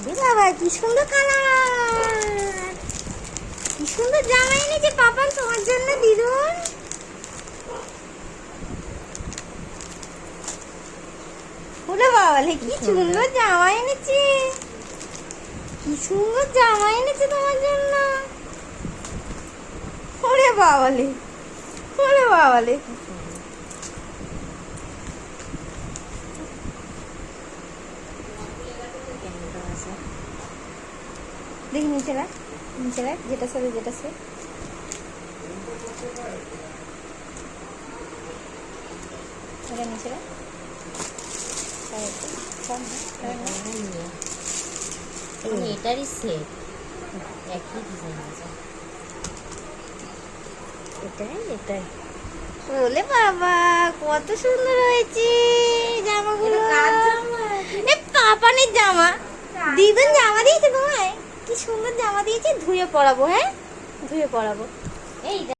বাবা কি সুন্দর কালার, কি সুন্দর জামা এনেছে পাপান তোমার জন্য দিদুন। ওরে বাবালে কি সুন্দর জামা এনেছে, কি সুন্দর জামা এনেছে তোমার জন্য। ওরে বাবালে, ওরে বাবালে, দেখি নিচে রাখ, নিচে রাখ, যেটা সে যেটা সে ওটা নিচে রাখ। এটারই সেট, একই ডিজাইন আছে। এটাই এটাই। ওলে বাবা কত সুন্দর হয়েছে জামাগুলো। এ পাপানের জামা, দিদুন জামা দিয়েছে তোমায়, কি সুন্দর জামা দিয়েছে। ধুয়ে পরাবো, হ্যাঁ ধুয়ে পরাবো। এই